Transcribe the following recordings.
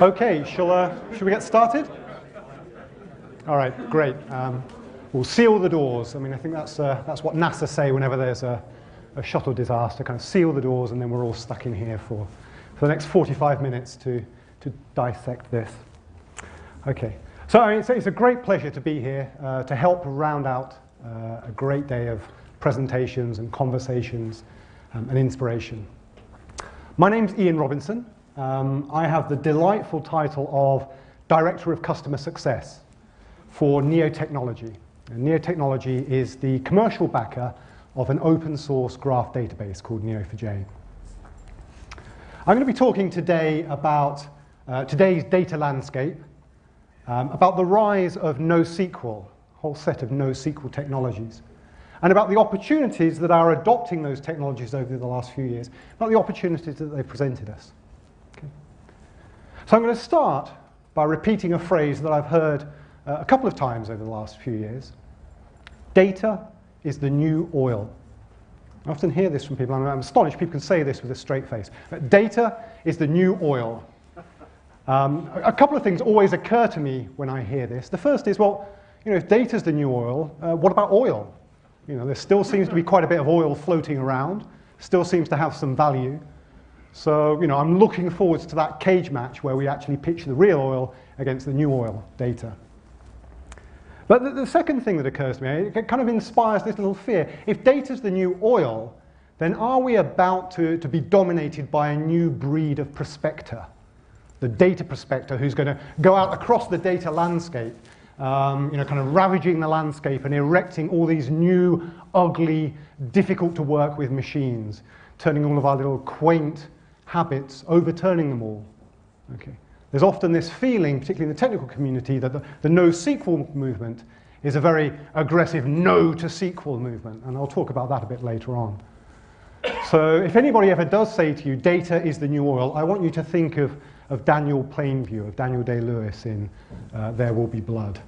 Okay, shall we get started? All right, great. We'll seal the doors. I mean, I think that's what NASA say whenever there's a shuttle disaster, kind of seal the doors, and then we're all stuck in here for the next 45 minutes to dissect this. Okay, so I mean, it's a great pleasure to be here to help round out a great day of presentations and conversations and inspiration. My name's Ian Robinson. I have the delightful title of Director of Customer Success for Neotechnology. And Neotechnology is the commercial backer of an open source graph database called Neo4j. I'm going to be talking today about today's data landscape, about the rise of NoSQL, a whole set of NoSQL technologies, and about the opportunities that are adopting those technologies over the last few years, about the opportunities that they presented us. Okay. So I'm going to start by repeating a phrase that I've heard a couple of times over the last few years. Data is the new oil. I often hear this from people. I'm astonished people can say this with a straight face. But data is the new oil. A couple of things always occur to me when I hear this. The first is, well, if data is the new oil, what about oil? There still seems to be quite a bit of oil floating around, still seems to have some value. So, I'm looking forward to that cage match where we actually pitch the real oil against the new oil, data. But the second thing that occurs to me, it kind of inspires this little fear. If data's the new oil, then are we about to be dominated by a new breed of prospector? The data prospector who's going to go out across the data landscape, kind of ravaging the landscape and erecting all these new, ugly, difficult to work with machines, turning all of our little quaint habits, overturning them all. Okay. There's often this feeling, particularly in the technical community, that the NoSQL movement is a very aggressive no to SQL movement, and I'll talk about that a bit later on. So if anybody ever does say to you, data is the new oil, I want you to think of Daniel Plainview, of Daniel Day-Lewis in There Will Be Blood,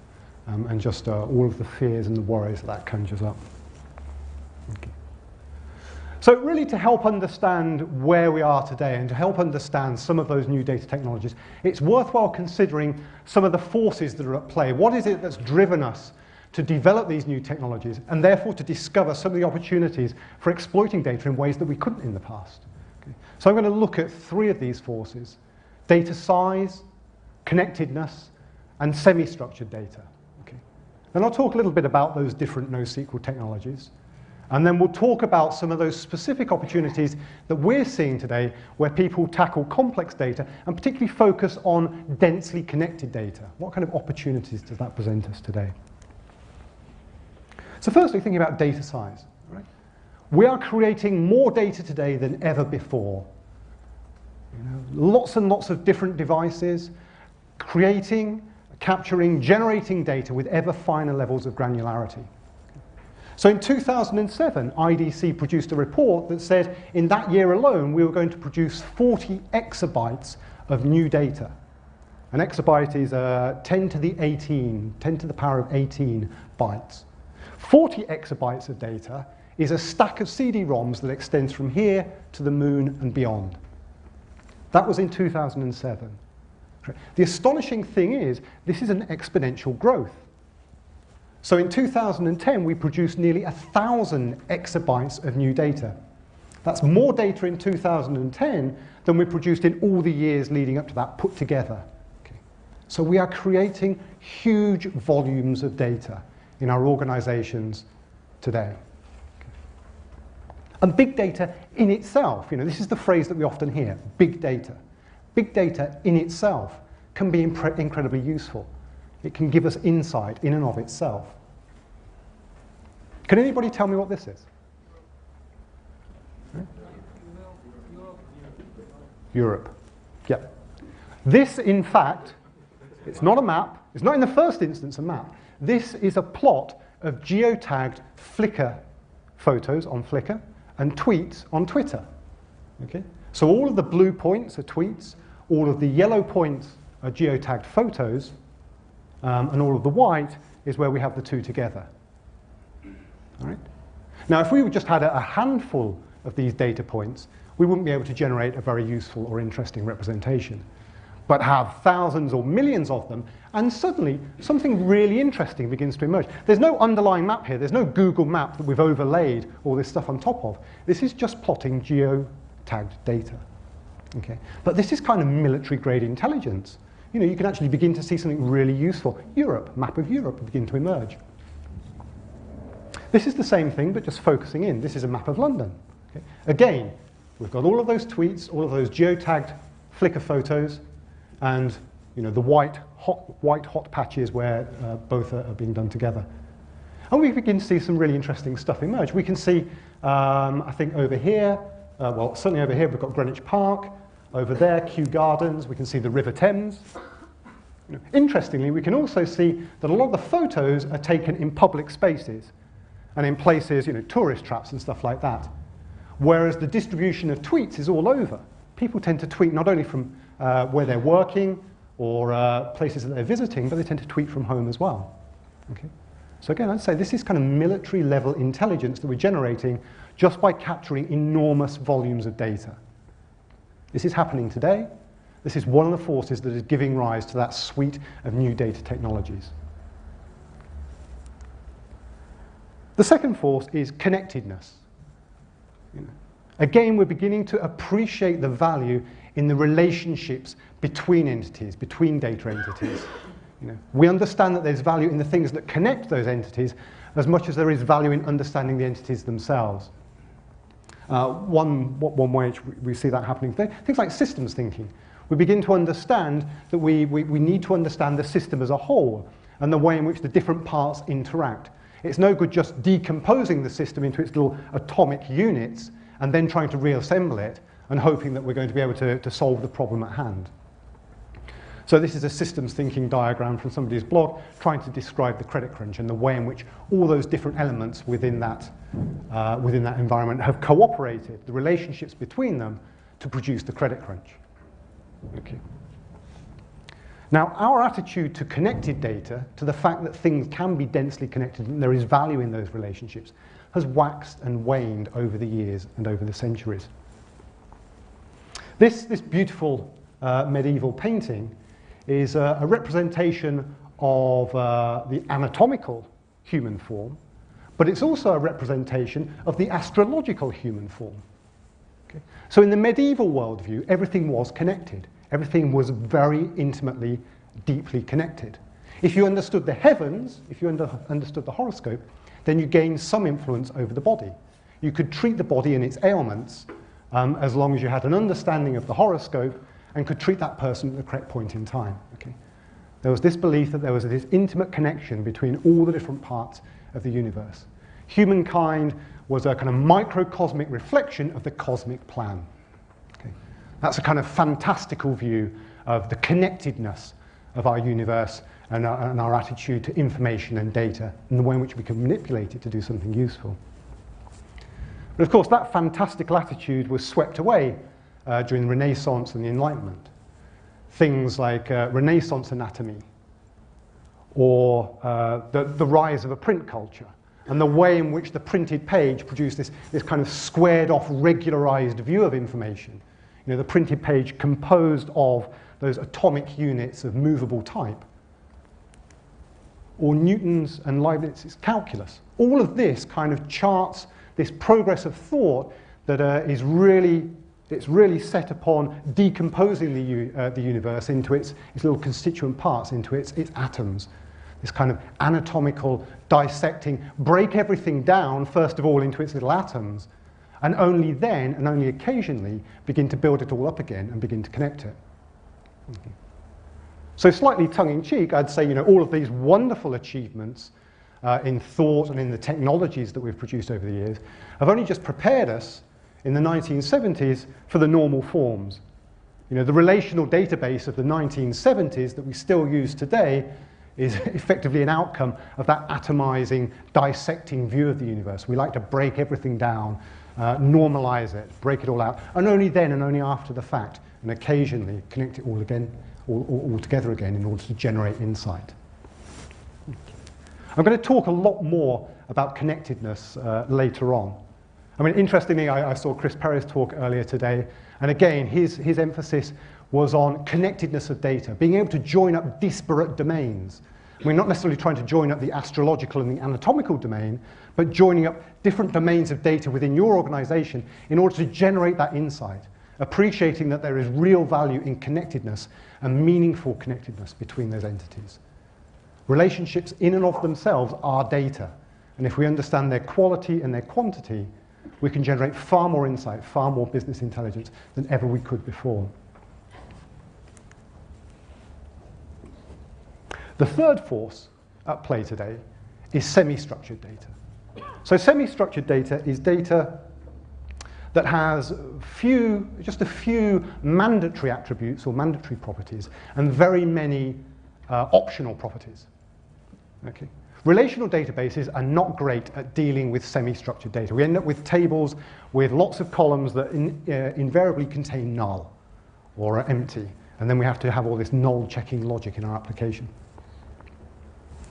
and just all of the fears and the worries that conjures up. Okay. So really to help understand where we are today and to help understand some of those new data technologies, it's worthwhile considering some of the forces that are at play. What is it that's driven us to develop these new technologies and therefore to discover some of the opportunities for exploiting data in ways that we couldn't in the past? Okay. So I'm going to look at three of these forces: data size, connectedness, and semi-structured data. Okay. Then I'll talk a little bit about those different NoSQL technologies. And then we'll talk about some of those specific opportunities that we're seeing today where people tackle complex data and particularly focus on densely connected data. What kind of opportunities does that present us today? So firstly, thinking about data size. Right? We are creating more data today than ever before. Lots and lots of different devices, creating, capturing, generating data with ever finer levels of granularity. So in 2007, IDC produced a report that said in that year alone, we were going to produce 40 exabytes of new data. An exabyte is 10 to the power of 18 bytes. 40 exabytes of data is a stack of CD-ROMs that extends from here to the moon and beyond. That was in 2007. The astonishing thing is, this is an exponential growth. So in 2010, we produced nearly 1,000 exabytes of new data. That's more data in 2010 than we produced in all the years leading up to that put together. Okay. So we are creating huge volumes of data in our organizations today. Okay. And big data in itself, this is the phrase that we often hear, big data. Big data in itself can be incredibly useful. It can give us insight in and of itself. Can anybody tell me what this is? Europe. Yeah. This, in fact, it's not a map. It's not in the first instance a map. This is a plot of geotagged Flickr photos on Flickr and tweets on Twitter. Okay? So all of the blue points are tweets, all of the yellow points are geotagged photos, and all of the white is where we have the two together. All right? Now, if we just had a handful of these data points, we wouldn't be able to generate a very useful or interesting representation. but have thousands or millions of them, and suddenly something really interesting begins to emerge. There's no underlying map here. There's no Google map that we've overlaid all this stuff on top of. This is just plotting geotagged data. Okay? But this is kind of military-grade intelligence. You know, you can actually begin to see something really useful. Europe, map of Europe, begin to emerge. This is the same thing, but just focusing in. This is a map of London. Okay? Again, we've got all of those tweets, all of those geotagged Flickr photos, and you know, the white hot patches where both are being done together. And we begin to see some really interesting stuff emerge. We can see, I think over here, well, certainly over here, we've got Greenwich Park. Over there, Kew Gardens. We can see the River Thames. You know, interestingly, we can also see that a lot of the photos are taken in public spaces and in places, you know, tourist traps and stuff like that. Whereas the distribution of tweets is all over. People tend to tweet not only from where they're working or places that they're visiting, but they tend to tweet from home as well. Okay? So again, I'd say this is kind of military-level intelligence that we're generating just by capturing enormous volumes of data. This is happening today. This is one of the forces that is giving rise to that suite of new data technologies. The second force is connectedness. You know, again, we're beginning to appreciate the value in the relationships between entities, between data entities. You know, we understand that there's value in the things that connect those entities as much as there is value in understanding the entities themselves. One way which we see that happening today, things like systems thinking. We begin to understand that we need to understand the system as a whole and the way in which the different parts interact. It's no good just decomposing the system into its little atomic units and then trying to reassemble it and hoping that we're going to be able to solve the problem at hand. So this is a systems thinking diagram from somebody's blog trying to describe the credit crunch and the way in which all those different elements within that environment have cooperated, the relationships between them, to produce the credit crunch. Okay. Now, our attitude to connected data, to the fact that things can be densely connected and there is value in those relationships, has waxed and waned over the years and over the centuries. This beautiful medieval painting is a representation of the anatomical human form, but it's also a representation of the astrological human form. Okay? So in the medieval worldview, everything was connected. Everything was very intimately, deeply connected. If you understood the heavens, if you understood the horoscope, then you gained some influence over the body. You could treat the body and its ailments as long as you had an understanding of the horoscope and could treat that person at the correct point in time. Okay? There was this belief that there was this intimate connection between all the different parts of the universe. Humankind was a kind of microcosmic reflection of the cosmic plan. Okay? That's a kind of fantastical view of the connectedness of our universe and our attitude to information and data and the way in which we can manipulate it to do something useful. But of course, that fantastical attitude was swept away during the Renaissance and the Enlightenment. Things like Renaissance anatomy, or the rise of a print culture, and the way in which the printed page produced this kind of squared off, regularized view of information. You know, the printed page composed of those atomic units of movable type. Or Newton's and Leibniz's calculus. All of this kind of charts this progress of thought that is really set upon decomposing the universe into its little constituent parts, into its atoms. This kind of anatomical dissecting, break everything down, first of all, into its little atoms, and only then, and only occasionally, begin to build it all up again and begin to connect it. Okay. So slightly tongue-in-cheek, I'd say, you know, all of these wonderful achievements in thought and in the technologies that we've produced over the years have only just prepared us in the 1970s for the normal forms. You know, the relational database of the 1970s that we still use today is effectively an outcome of that atomizing, dissecting view of the universe. We like to break everything down, normalize it, break it all out, and only then and only after the fact, and occasionally connect it all again, all together again in order to generate insight. I'm going to talk a lot more about connectedness later on. I mean, interestingly, I saw Chris Perry's talk earlier today, and again, his emphasis was on connectedness of data, being able to join up disparate domains. We're not necessarily trying to join up the astrological and the anatomical domain, but joining up different domains of data within your organization in order to generate that insight, appreciating that there is real value in connectedness and meaningful connectedness between those entities. Relationships in and of themselves are data, and if we understand their quality and their quantity, we can generate far more insight, far more business intelligence than ever we could before. The third force at play today is semi-structured data. So semi-structured data is data that has just a few mandatory attributes or mandatory properties and very many optional properties. Okay. Relational databases are not great at dealing with semi-structured data. We end up with tables with lots of columns that invariably contain null or are empty, and then we have to have all this null checking logic in our application.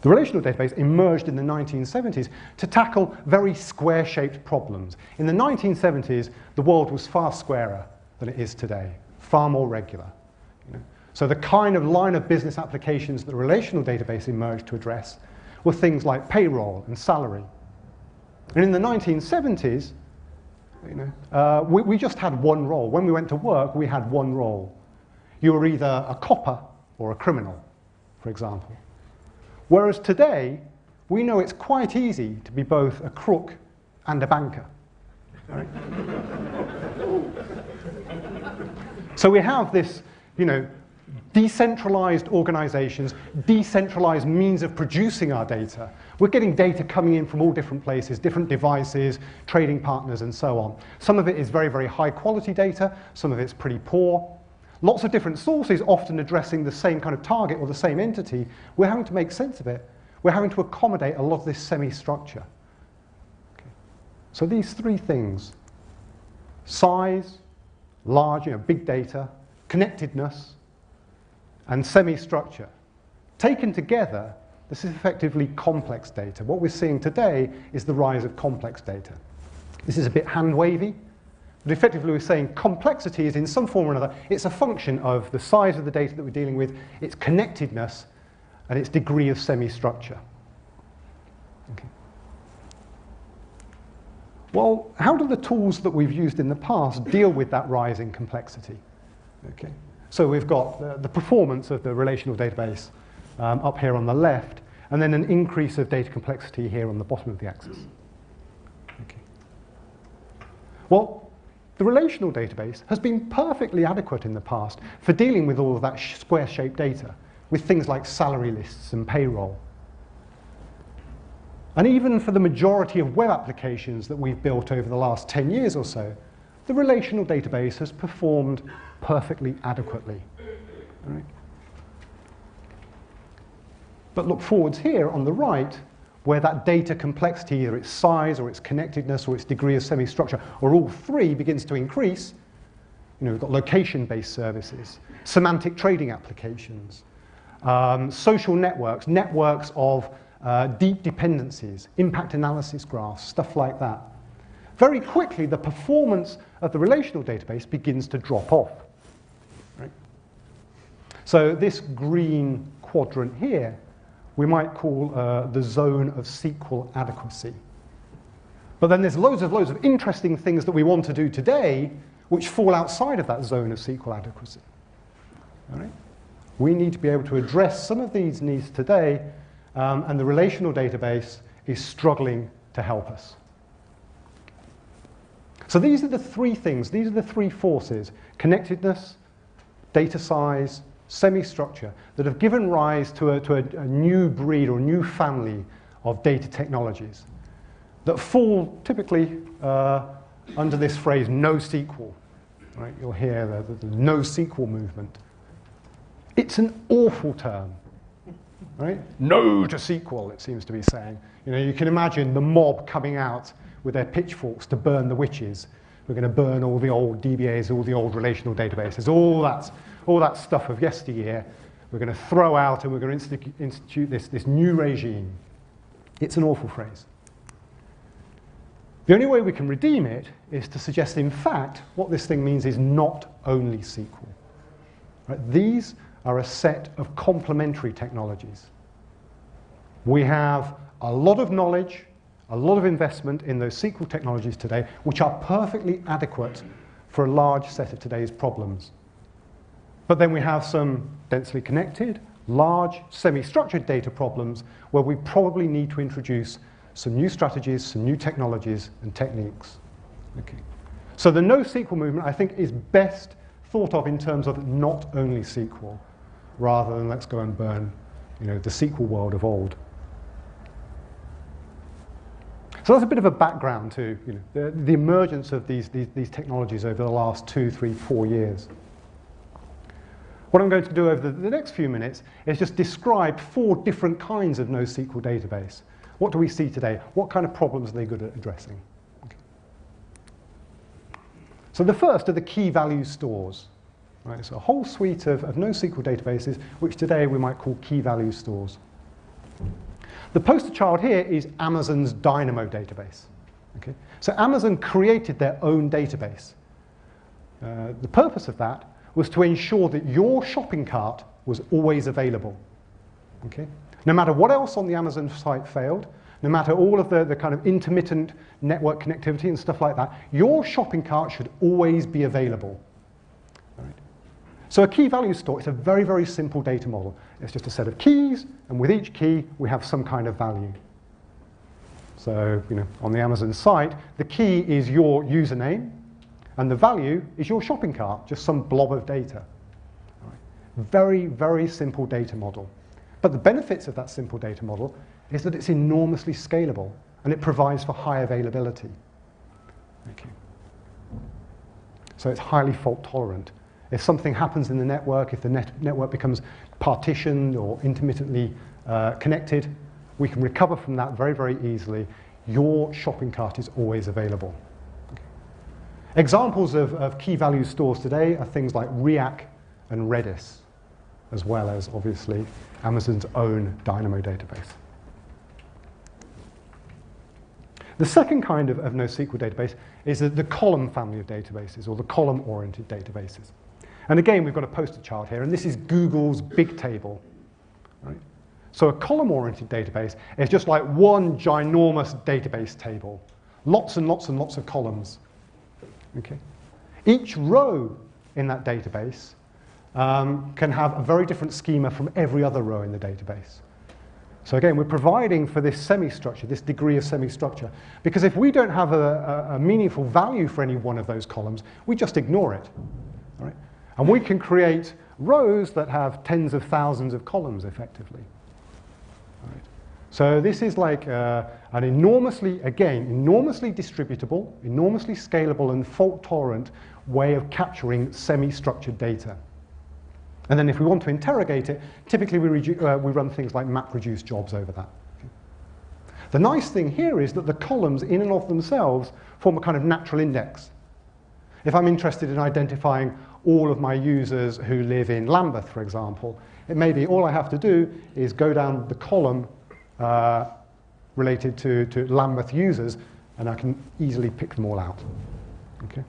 The relational database emerged in the 1970s to tackle very square-shaped problems. In the 1970s, the world was far squarer than it is today, far more regular. You know? So the kind of line of business applications that the relational database emerged to address were things like payroll and salary. And in the 1970s, you know, we just had one role. When we went to work, we had one role. You were either a copper or a criminal, for example. Whereas today, we know it's quite easy to be both a crook and a banker. Right? So we have this, you know, decentralized organizations, decentralized means of producing our data. We're getting data coming in from all different places, different devices, trading partners, and so on. Some of it is very, very high quality data. Some of it's pretty poor. Lots of different sources, often addressing the same kind of target or the same entity. We're having to make sense of it. We're having to accommodate a lot of this semi-structure. Okay. So these three things, size, large, you know, big data, connectedness, and semi-structure, taken together, this is effectively complex data. What we're seeing today is the rise of complex data. This is a bit hand-wavy, but effectively we're saying complexity is in some form or another, it's a function of the size of the data that we're dealing with, its connectedness, and its degree of semi-structure. Okay. Well, how do the tools that we've used in the past deal with that rise in complexity? Okay. So we've got the performance of the relational database up here on the left, and then an increase of data complexity here on the bottom of the axis. Okay. Well, the relational database has been perfectly adequate in the past for dealing with all of that square-shaped data, with things like salary lists and payroll. And even for the majority of web applications that we've built over the last 10 years or so, the relational database has performed perfectly adequately. All right? But look forwards here on the right, where that data complexity, either its size or its connectedness or its degree of semi-structure, or all three, begins to increase. You know, we've got location-based services, semantic trading applications, social networks, networks of deep dependencies, impact analysis graphs, stuff like that. Very quickly, the performance of the relational database begins to drop off. Right? So this green quadrant here, we might call the zone of SQL adequacy. But then there's loads of interesting things that we want to do today which fall outside of that zone of SQL adequacy. All right? We need to be able to address some of these needs today, and the relational database is struggling to help us. So these are the three things, these are the three forces, connectedness, data size, semi-structure, that have given rise to a new breed or new family of data technologies that fall typically under this phrase, NoSQL. Right? You'll hear the NoSQL movement. It's an awful term. Right? No to SQL, it seems to be saying. You know, you can imagine the mob coming out with their pitchforks to burn the witches. We're going to burn all the old DBAs, all the old relational databases, all that stuff of yesteryear. We're going to throw out and we're going to institute this new regime. It's an awful phrase. The only way we can redeem it is to suggest, in fact, what this thing means is not only SQL. Right? These are a set of complementary technologies. We have a lot of knowledge, a lot of investment in those SQL technologies today, which are perfectly adequate for a large set of today's problems. But then we have some densely connected, large, semi-structured data problems where we probably need to introduce some new strategies, some new technologies and techniques. Okay. So the NoSQL movement, I think, is best thought of in terms of not only SQL, rather than let's go and burn, the SQL world of old. So that's a bit of a background to the emergence of these technologies over the last 2, 3, 4 years. What I'm going to do over the next few minutes is just describe 4 different kinds of NoSQL database. What do we see today? What kind of problems are they good at addressing? Okay. So the first are the key value stores. Right? So a whole suite of NoSQL databases, which today we might call key value stores. The poster child here is Amazon's Dynamo database. Okay? So Amazon created their own database. The purpose of that was to ensure that your shopping cart was always available. Okay? No matter what else on the Amazon site failed, no matter all of the kind of intermittent network connectivity and stuff like that, your shopping cart should always be available. All right? So a key value store is a very, very simple data model. It's just a set of keys, and with each key, we have some kind of value. So, on the Amazon site, the key is your username, and the value is your shopping cart, just some blob of data. All right. Very, very simple data model. But the benefits of that simple data model is that it's enormously scalable, and it provides for high availability. Okay. So it's highly fault tolerant. If something happens in the network, if the network becomes partitioned or intermittently connected, we can recover from that very, very easily. Your shopping cart is always available. Okay. Examples of key value stores today are things like React and Redis, as well as, obviously, Amazon's own Dynamo database. The second kind of NoSQL database is the column family of databases, or the column-oriented databases. And again, we've got a poster chart here, and this is Google's big table. Right? So a column-oriented database is just like one ginormous database table. Lots and lots and lots of columns. Okay? Each row in that database can have a very different schema from every other row in the database. So again, we're providing for this semi-structure, this degree of semi-structure, because if we don't have a meaningful value for any one of those columns, we just ignore it. All right? And we can create rows that have tens of thousands of columns, effectively. All right? So this is like an enormously distributable, enormously scalable, and fault-tolerant way of capturing semi-structured data. And then if we want to interrogate it, typically we run things like map-reduce jobs over that. Okay. The nice thing here is that the columns in and of themselves form a kind of natural index. If I'm interested in identifying all of my users who live in Lambeth, for example, it may be all I have to do is go down the column related to Lambeth users, and I can easily pick them all out. Okay.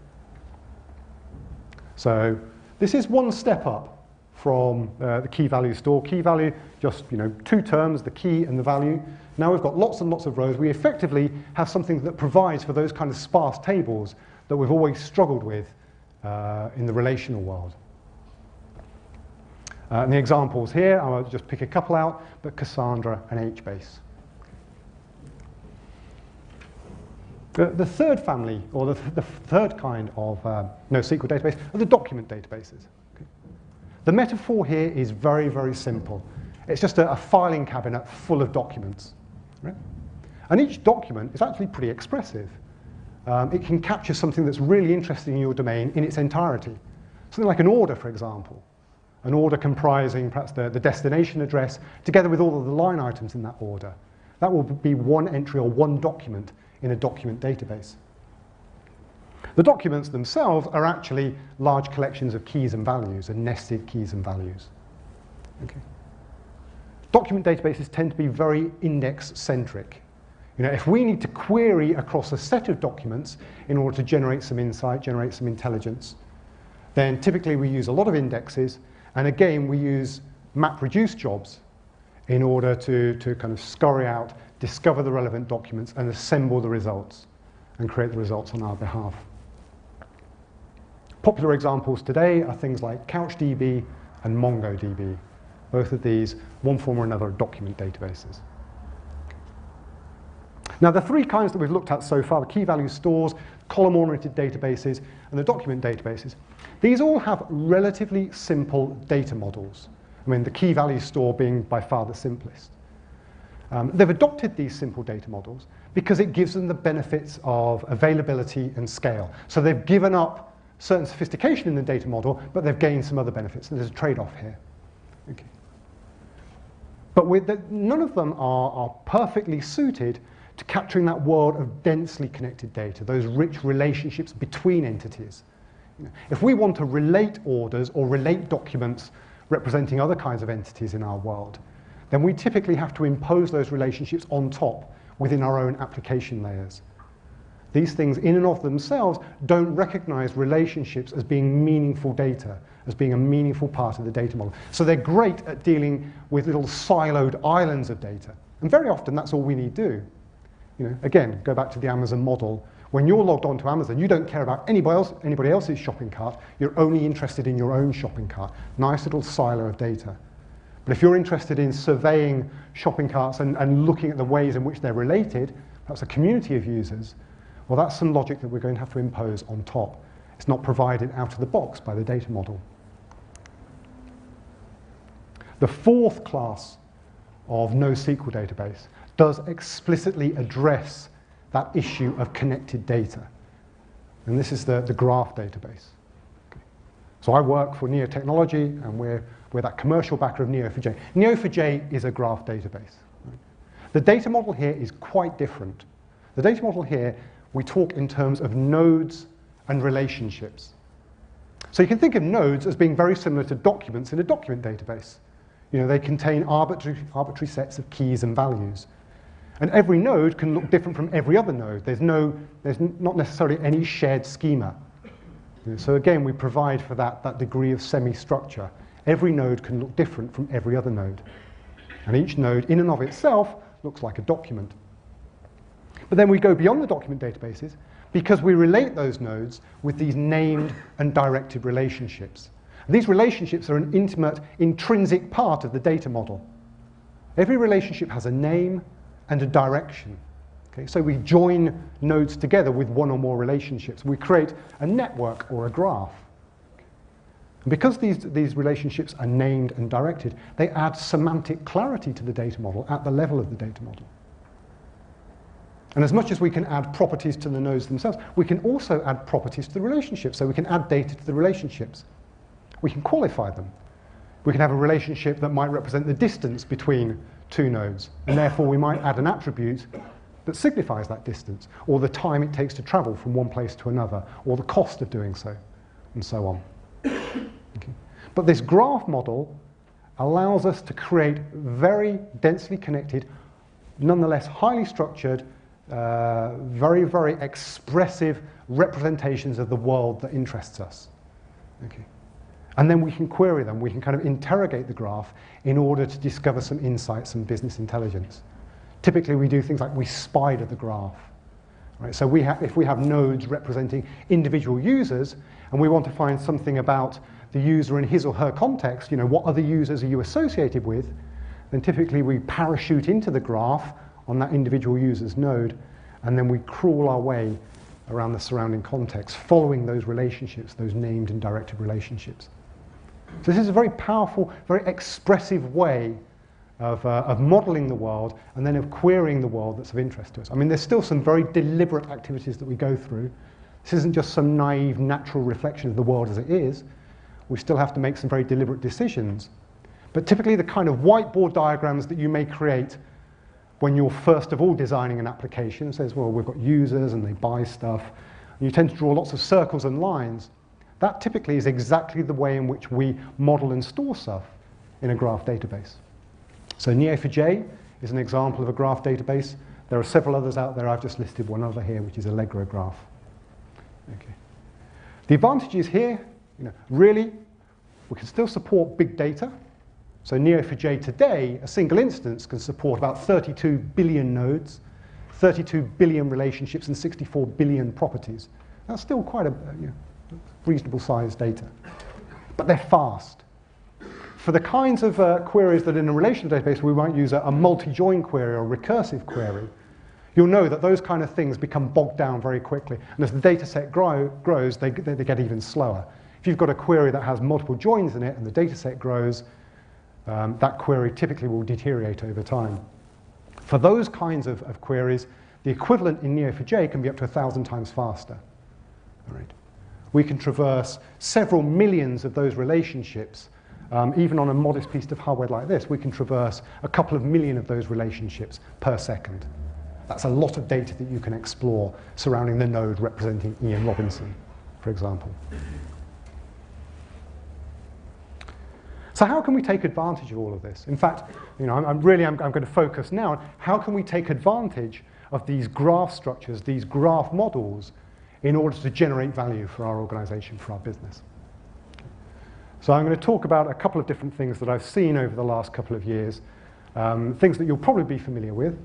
So this is one step up from the key value store. Key value, just 2 terms, the key and the value. Now we've got lots and lots of rows. We effectively have something that provides for those kind of sparse tables that we've always struggled with in the relational world. And the examples here, I'll just pick a couple out, but Cassandra and HBase. The third family, or the third kind of NoSQL database, are the document databases. Okay. The metaphor here is very, very simple. It's just a filing cabinet full of documents. Right? And each document is actually pretty expressive. It can capture something that's really interesting in your domain in its entirety. Something like an order, for example. An order comprising perhaps the destination address, together with all of the line items in that order. That will be one entry or one document in a document database. The documents themselves are actually large collections of keys and values, and nested keys and values. Okay. Document databases tend to be very index-centric. If we need to query across a set of documents in order to generate some insight, generate some intelligence, then typically we use a lot of indexes, And again, we use MapReduce jobs in order to kind of scurry out, discover the relevant documents, and assemble the results, and create the results on our behalf. Popular examples today are things like CouchDB and MongoDB. Both of these, one form or another, are document databases. Now, the three kinds that we've looked at so far, the key value stores, column-oriented databases, and the document databases, these all have relatively simple data models. I mean, the key value store being by far the simplest. They've adopted these simple data models because it gives them the benefits of availability and scale. So they've given up certain sophistication in the data model, but they've gained some other benefits, and there's a trade-off here. Okay. But none of them are perfectly suited to capturing that world of densely connected data, those rich relationships between entities. You know, if we want to relate orders or relate documents representing other kinds of entities in our world, then we typically have to impose those relationships on top within our own application layers. These things in and of themselves don't recognize relationships as being meaningful data, as being a meaningful part of the data model. So they're great at dealing with little siloed islands of data. And very often that's all we need to do. You know, again, go back to the Amazon model. When you're logged onto Amazon, you don't care about anybody else's shopping cart. You're only interested in your own shopping cart. Nice little silo of data. But if you're interested in surveying shopping carts and looking at the ways in which they're related, that's a community of users, well, that's some logic that we're going to have to impose on top. It's not provided out of the box by the data model. The fourth class of NoSQL database does explicitly address that issue of connected data. And this is the graph database. Okay. So I work for Neo Technology, and we're that commercial backer of Neo4j. Neo4j is a graph database. Right? The data model here is quite different. The data model here, we talk in terms of nodes and relationships. So you can think of nodes as being very similar to documents in a document database. You know, they contain arbitrary sets of keys and values. And every node can look different from every other node. There's not necessarily any shared schema. You know, so again, we provide for that degree of semi-structure. Every node can look different from every other node. And each node, in and of itself, looks like a document. But then we go beyond the document databases because we relate those nodes with these named and directed relationships. And these relationships are an intimate, intrinsic part of the data model. Every relationship has a name and a direction. Okay? So we join nodes together with one or more relationships. We create a network or a graph. And because these relationships are named and directed, they add semantic clarity to the data model at the level of the data model. And as much as we can add properties to the nodes themselves, we can also add properties to the relationships. So we can add data to the relationships. We can qualify them. We can have a relationship that might represent the distance between two nodes, and therefore we might add an attribute that signifies that distance, or the time it takes to travel from one place to another, or the cost of doing so, and so on. Okay. But this graph model allows us to create very densely connected, nonetheless highly structured, very, very expressive representations of the world that interests us. Okay. And then we can query them. We can kind of interrogate the graph in order to discover some insights and business intelligence. Typically, we do things like we spider the graph. Right? So if we have nodes representing individual users, and we want to find something about the user in his or her context, you know, what other users are you associated with, then typically we parachute into the graph on that individual user's node, and then we crawl our way around the surrounding context, following those relationships, those named and directed relationships. So this is a very powerful, very expressive way of modeling the world and then of querying the world that's of interest to us. I mean, there's still some very deliberate activities that we go through. This isn't just some naive, natural reflection of the world as it is. We still have to make some very deliberate decisions. But typically the kind of whiteboard diagrams that you may create when you're first of all designing an application, it says, well, we've got users and they buy stuff, and you tend to draw lots of circles and lines. That typically is exactly the way in which we model and store stuff in a graph database. So Neo4j is an example of a graph database. There are several others out there. I've just listed one other here, which is Allegro Graph. Okay. The advantages here, you know, really We can still support big data. So Neo4j today, a single instance, can support about 32 billion nodes, 32 billion relationships, and 64 billion properties. That's still quite a reasonable sized data. But they're fast. For the kinds of queries that in a relational database we might use a multi-join query or recursive query, you'll know that those kind of things become bogged down very quickly. And as the data set grows, they get even slower. If you've got a query that has multiple joins in it and the data set grows, that query typically will deteriorate over time. For those kinds of queries, the equivalent in Neo4j can be up to 1,000 times faster. All right. We can traverse several millions of those relationships. Even on a modest piece of hardware like this, we can traverse a couple of million of those relationships per second. That's a lot of data that you can explore surrounding the node representing Ian Robinson, for example. So how can we take advantage of all of this? In fact, I'm going to focus now on how can we take advantage of these graph structures, these graph models, in order to generate value for our organization, for our business. So I'm going to talk about a couple of different things that I've seen over the last couple of years, things that you'll probably be familiar with,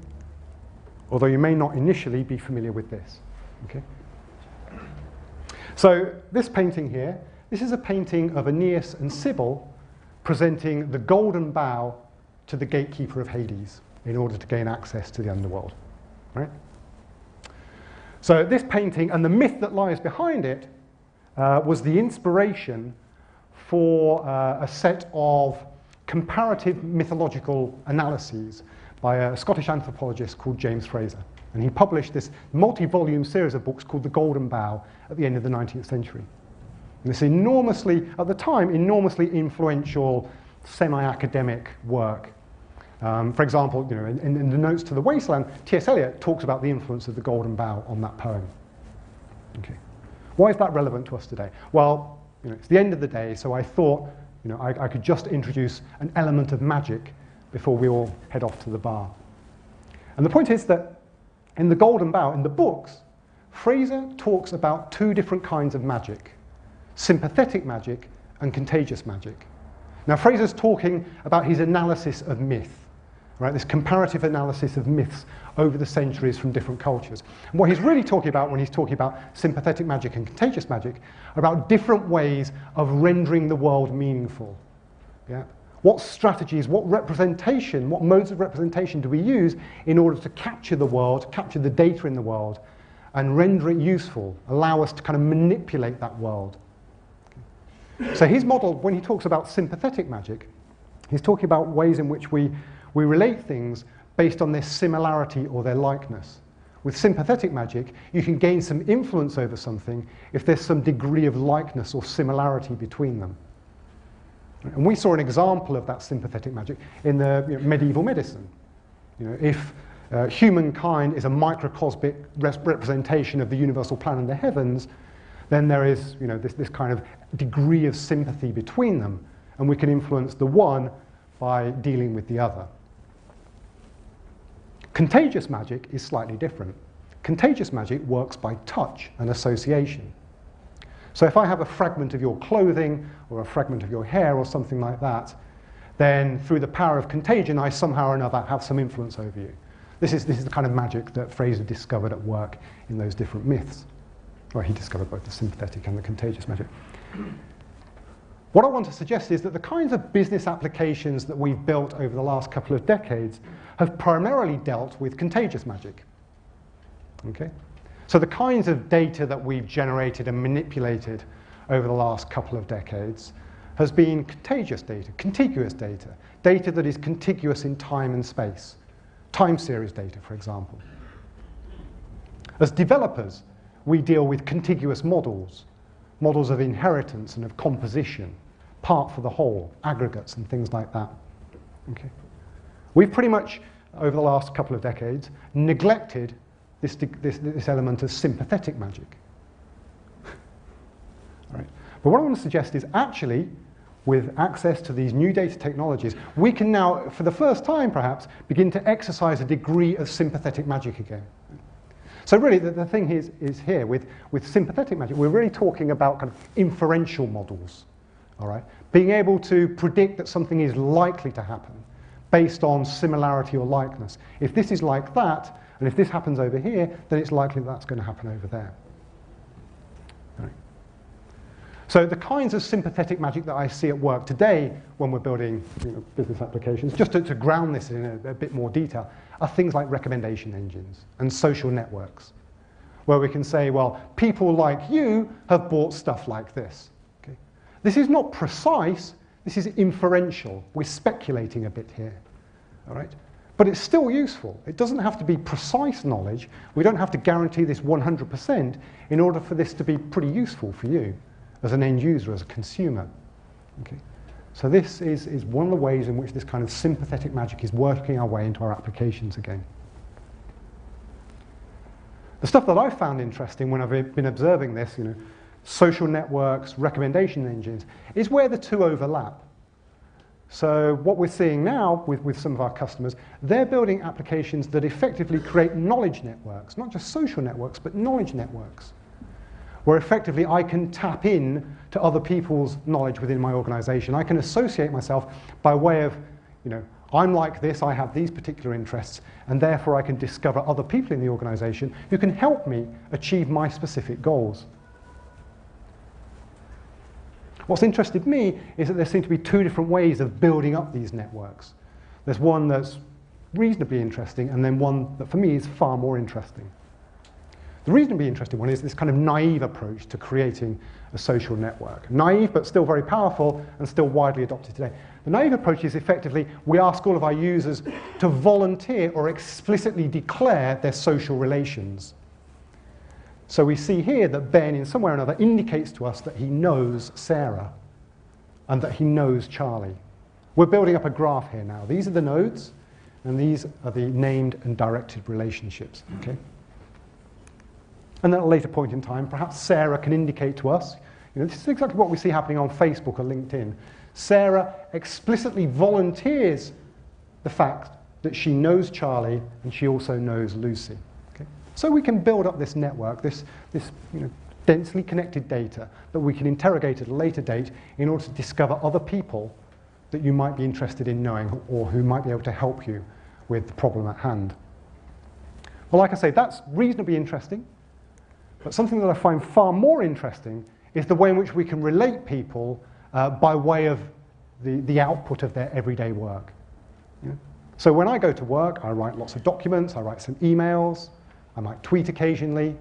although you may not initially be familiar with this. Okay? So this painting here, this is a painting of Aeneas and Sibyl presenting the golden bow to the gatekeeper of Hades in order to gain access to the underworld. Right? So this painting and the myth that lies behind it was the inspiration for a set of comparative mythological analyses by a Scottish anthropologist called James Fraser. And he published this multi-volume series of books called The Golden Bough at the end of the 19th century. And this enormously, at the time, enormously influential semi-academic work. For example, in the notes to The Wasteland, T.S. Eliot talks about the influence of The Golden Bough on that poem. Okay. Why is that relevant to us today? Well, it's the end of the day, so I thought I could just introduce an element of magic before we all head off to the bar. And the point is that in The Golden Bough, in the books, Fraser talks about two different kinds of magic: sympathetic magic and contagious magic. Now, Fraser's talking about his analysis of myth, right? This comparative analysis of myths over the centuries from different cultures. And what he's really talking about when he's talking about sympathetic magic and contagious magic are about different ways of rendering the world meaningful. Yeah? What strategies, what representation, what modes of representation do we use in order to capture the world, capture the data in the world, and render it useful, allow us to kind of manipulate that world? So his model, when he talks about sympathetic magic, he's talking about ways in which we relate things based on their similarity or their likeness. With sympathetic magic, you can gain some influence over something if there's some degree of likeness or similarity between them. And we saw an example of that sympathetic magic in the medieval medicine. If humankind is a microcosmic representation of the universal plan and the heavens, then there is this kind of degree of sympathy between them, and we can influence the one by dealing with the other. Contagious magic is slightly different. Contagious magic works by touch and association. So if I have a fragment of your clothing or a fragment of your hair or something like that, then through the power of contagion, I somehow or another have some influence over you. This is the kind of magic that Fraser discovered at work in those different myths. Well, he discovered both the sympathetic and the contagious magic. What I want to suggest is that the kinds of business applications that we've built over the last couple of decades have primarily dealt with contagious magic. Okay? So the kinds of data that we've generated and manipulated over the last couple of decades has been contagious data, contiguous data, data that is contiguous in time and space, time series data, for example. As developers, we deal with contiguous models, models of inheritance and of composition, part for the whole, aggregates and things like that. Okay. We've pretty much, over the last couple of decades, neglected this element of sympathetic magic. All right. But what I want to suggest is actually, with access to these new data technologies, we can now, for the first time perhaps, begin to exercise a degree of sympathetic magic again. So really, the thing is here, with sympathetic magic, we're really talking about kind of inferential models. all right? Being able to predict that something is likely to happen based on similarity or likeness. If this is like that, and if this happens over here, then it's likely that's going to happen over there. Right. So the kinds of sympathetic magic that I see at work today when we're building business applications, just to ground this in a bit more detail, are things like recommendation engines and social networks, where we can say, well, people like you have bought stuff like this. Okay? This is not precise, this is inferential. We're speculating a bit here, all right? But it's still useful. It doesn't have to be precise knowledge. We don't have to guarantee this 100% in order for this to be pretty useful for you as an end user, as a consumer. Okay? So this is one of the ways in which this kind of sympathetic magic is working our way into our applications again. The stuff that I found interesting when I've been observing this, social networks, recommendation engines, is where the two overlap. So what we're seeing now with some of our customers, they're building applications that effectively create knowledge networks, not just social networks, but knowledge networks, where effectively I can tap in to other people's knowledge within my organization. I can associate myself by way of, I'm like this, I have these particular interests, and therefore I can discover other people in the organization who can help me achieve my specific goals. What's interested me is that there seem to be two different ways of building up these networks. There's one that's reasonably interesting, and then one that for me is far more interesting. The reasonably interesting one is this kind of naive approach to creating a social network. Naive, but still very powerful and still widely adopted today. The naive approach is effectively, we ask all of our users to volunteer or explicitly declare their social relations. So we see here that Ben, in some way or another, indicates to us that he knows Sarah and that he knows Charlie. We're building up a graph here now. These are the nodes, and these are the named and directed relationships. Okay? And at a later point in time, perhaps Sarah can indicate to us, this is exactly what we see happening on Facebook or LinkedIn. Sarah explicitly volunteers the fact that she knows Charlie and she also knows Lucy. Okay? So we can build up this network, this densely connected data that we can interrogate at a later date in order to discover other people that you might be interested in knowing or who might be able to help you with the problem at hand. Well, like I say, that's reasonably interesting. But something that I find far more interesting is the way in which we can relate people by way of the output of their everyday work. So when I go to work, I write lots of documents, I write some emails, I might tweet occasionally,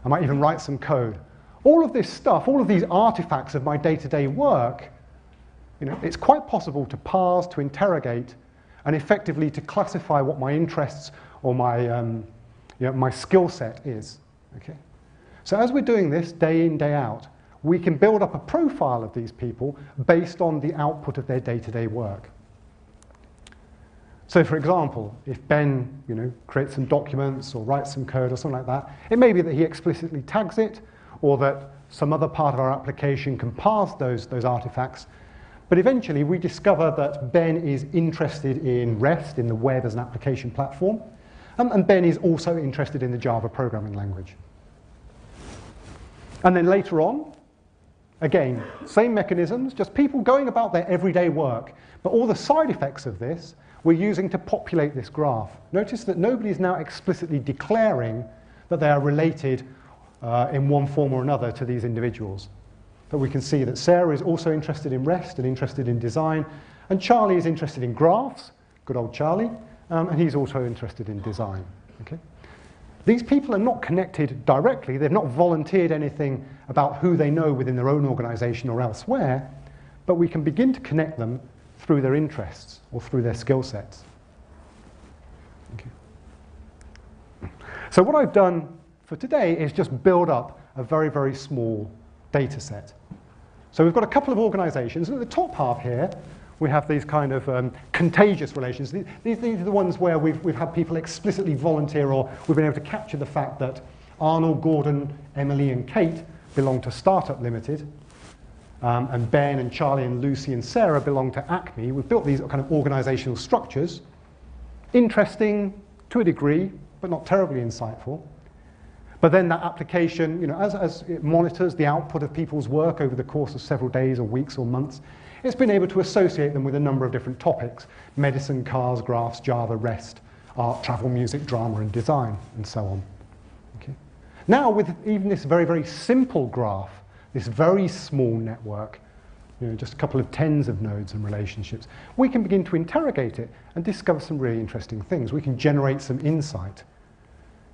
I might even write some code. All of this stuff, all of these artifacts of my day-to-day work, it's quite possible to parse, to interrogate, and effectively to classify what my interests or my skill set is. Okay? So as we're doing this day in, day out, we can build up a profile of these people based on the output of their day-to-day work. So for example, if Ben creates some documents or writes some code or something like that, it may be that he explicitly tags it, or that some other part of our application can parse those artifacts. But eventually we discover that Ben is interested in REST, in the web as an application platform, and Ben is also interested in the Java programming language. And then later on, again, same mechanisms, just people going about their everyday work. But all the side effects of this we're using to populate this graph. Notice that nobody is now explicitly declaring that they are related in one form or another to these individuals. But we can see that Sarah is also interested in REST and interested in design, and Charlie is interested in graphs, good old Charlie, and he's also interested in design. Okay? These people are not connected directly. They've not volunteered anything about who they know within their own organization or elsewhere, but we can begin to connect them through their interests or through their skill sets. Okay. So what I've done for today is just build up a very, very small data set. So we've got a couple of organizations. At the top half here, we have these kind of contagious relations. These are the ones where we've had people explicitly volunteer, or we've been able to capture the fact that Arnold, Gordon, Emily, and Kate belong to Startup Limited, and Ben and Charlie and Lucy and Sarah belong to Acme. We've built these kind of organizational structures. Interesting to a degree, but not terribly insightful. But then that application, you know, as it monitors the output of people's work over the course of several days or weeks or months, it's been able to associate them with a number of different topics: medicine, cars, graphs, Java, REST, art, travel, music, drama, and design, and so on. Okay. Now, with even this very, very simple graph, this very small network, you know, just a couple of tens of nodes and relationships, we can begin to interrogate it and discover some really interesting things. We can generate some insight.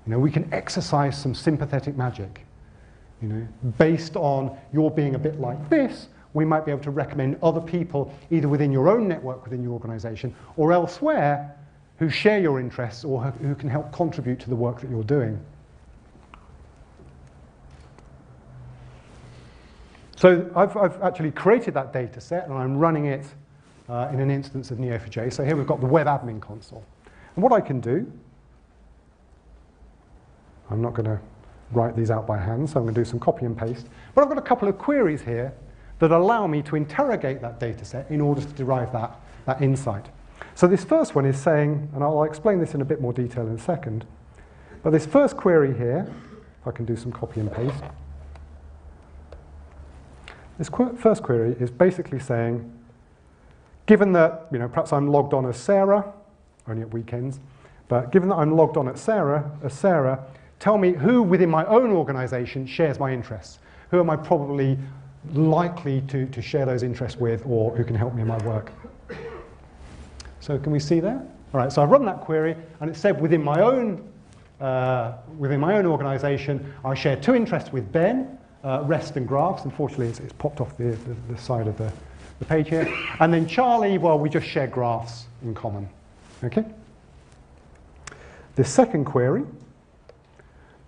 You know, we can exercise some sympathetic magic. You know, based on your being a bit like this, we might be able to recommend other people, either within your own network, within your organization, or elsewhere, who share your interests or who can help contribute to the work that you're doing. So I've actually created that data set, and I'm running it in an instance of Neo4j. So here we've got the web admin console. And what I can do, I'm not going to write these out by hand, so I'm going to do some copy and paste. But I've got a couple of queries here that allow me to interrogate that data set in order to derive that insight. So this first one is saying, and I'll explain this in a bit more detail in a second, but this first query here, if I can do some copy and paste, this first query is basically saying, given that, you know, perhaps I'm logged on as Sarah, only at weekends, but given that I'm logged on as Sarah, tell me who within my own organization shares my interests. Who am I probably likely to share those interests with, or who can help me in my work? So can we see there? All right, so I've run that query, and it said within my own organization, I share two interests with Ben, REST and graphs. Unfortunately, it's popped off the side of the page here. And then Charlie, well, we just share graphs in common. Okay? The second query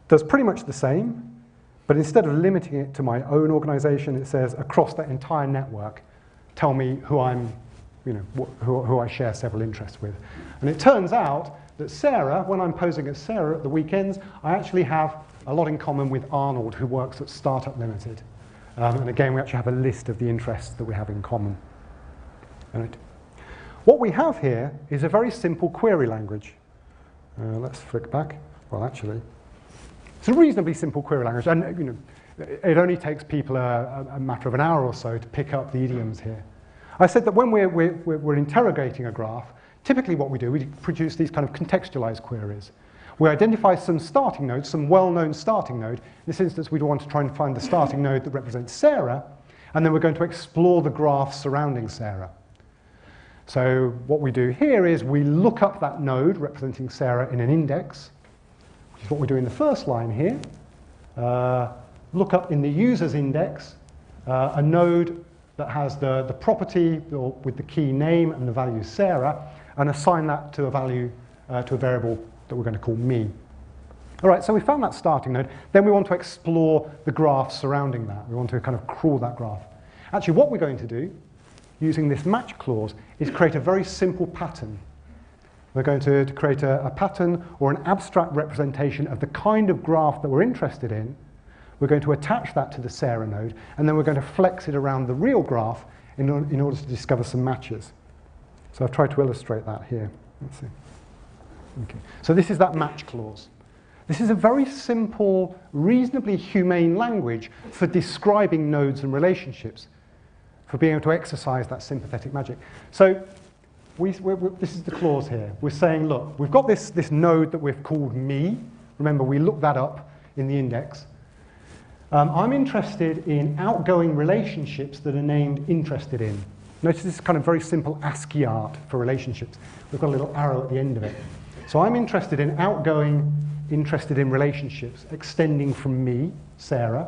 does pretty much the same, but instead of limiting it to my own organization, it says across that entire network, tell me who I'm, you know, who I share several interests with. And it turns out that Sarah, when I'm posing as Sarah at the weekends, I actually have a lot in common with Arnold, who works at Startup Limited. And again, we actually have a list of the interests that we have in common. All right. What we have here is a very simple query language. Let's flick back. Well, actually, it's a reasonably simple query language, and you know, it only takes people a matter of an hour or so to pick up the idioms here. I said that when we're interrogating a graph, typically what we do, we produce these kind of contextualized queries. We identify some starting nodes, some well-known starting node. In this instance, we'd want to try and find the starting node that represents Sarah, and then we're going to explore the graph surrounding Sarah. So what we do here is we look up that node representing Sarah in an index, which is what we do in the first line here. Look up in the user's index a node that has the property with the key name and the value Sarah, and assign that to a value, to a variable that we're going to call me. All right, so we found that starting node. Then we want to explore the graph surrounding that. We want to kind of crawl that graph. Actually, what we're going to do, using this match clause, is create a very simple pattern. We're going to create a pattern or an abstract representation of the kind of graph that we're interested in. We're going to attach that to the Sarah node, and then we're going to flex it around the real graph in order to discover some matches. So I've tried to illustrate that here. Let's see. Okay. So this is that match clause. This is a very simple, reasonably humane language for describing nodes and relationships, for being able to exercise that sympathetic magic. So this is the clause here. We're saying, look, we've got this node that we've called me. Remember, we looked that up in the index. I'm interested in outgoing relationships that are named interested in. Notice this is kind of very simple ASCII art for relationships. We've got a little arrow at the end of it. So I'm interested in outgoing, interested in relationships extending from me, Sarah,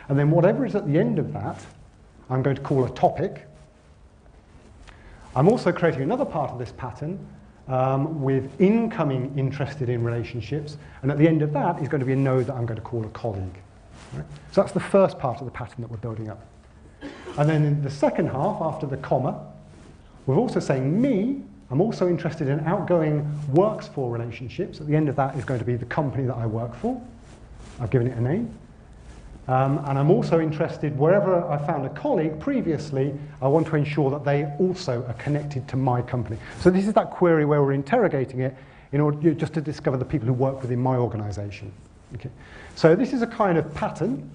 and then whatever is at the end of that, I'm going to call a topic. I'm also creating another part of this pattern with incoming interested in relationships, and at the end of that is going to be a node that I'm going to call a colleague. Right? So that's the first part of the pattern that we're building up. And then in the second half, after the comma, we're also saying me. I'm also interested in outgoing works for relationships. At the end of that is going to be the company that I work for. I've given it a name. And I'm also interested, wherever I found a colleague previously, I want to ensure that they also are connected to my company. So this is that query where we're interrogating it in order just to discover the people who work within my organization. Okay. So this is a kind of pattern,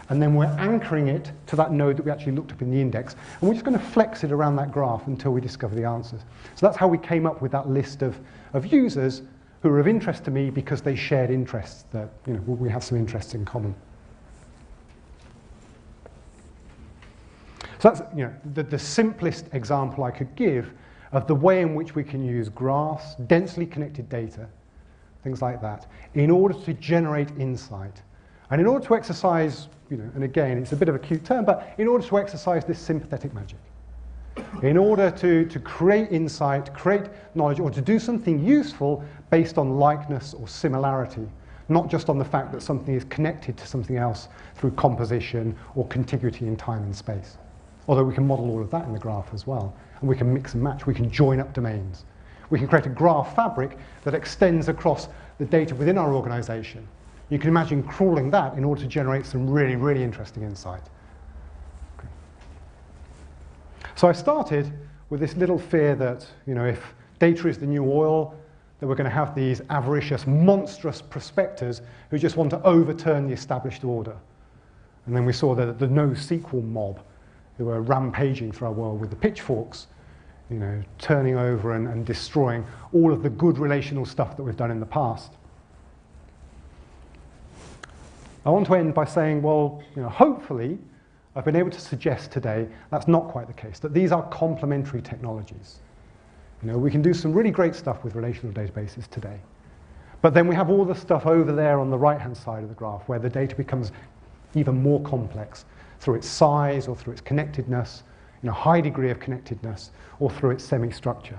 and then we're anchoring it to that node that we actually looked up in the index, and we're just going to flex it around that graph until we discover the answers. So that's how we came up with that list of users who are of interest to me because they shared interests that, you know, we have some interests in common. So that's, you know, the simplest example I could give of the way in which we can use graphs, densely connected data, things like that, in order to generate insight. And in order to exercise, you know, and again, it's a bit of a cute term, but in order to exercise this sympathetic magic, in order to create insight, create knowledge, or to do something useful based on likeness or similarity, not just on the fact that something is connected to something else through composition or contiguity in time and space. Although we can model all of that in the graph as well, and we can mix and match, we can join up domains. We can create a graph fabric that extends across the data within our organization. You can imagine crawling that in order to generate some really, really interesting insight. Okay. So I started with this little fear that, you know, if data is the new oil, that we're going to have these avaricious, monstrous prospectors who just want to overturn the established order. And then we saw the NoSQL mob who were rampaging through our world with the pitchforks, you know, turning over and destroying all of the good relational stuff that we've done in the past. I want to end by saying, well, you know, hopefully I've been able to suggest today that's not quite the case, that these are complementary technologies. You know, we can do some really great stuff with relational databases today. But then we have all the stuff over there on the right-hand side of the graph where the data becomes even more complex through its size or through its connectedness, you know, high degree of connectedness, or through its semi-structure.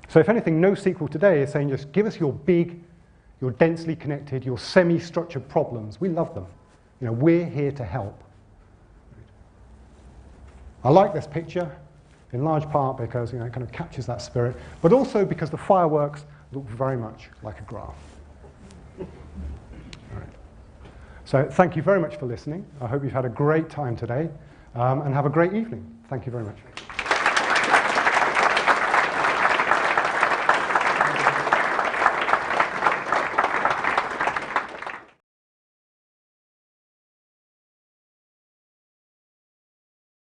So if anything, NoSQL today is saying just give us your big, your densely connected, your semi-structured problems. We love them. You know, we're here to help. I like this picture in large part because, you know, it kind of captures that spirit, but also because the fireworks look very much like a graph. All right. So thank you very much for listening. I hope you've had a great time today, and have a great evening. Thank you very much.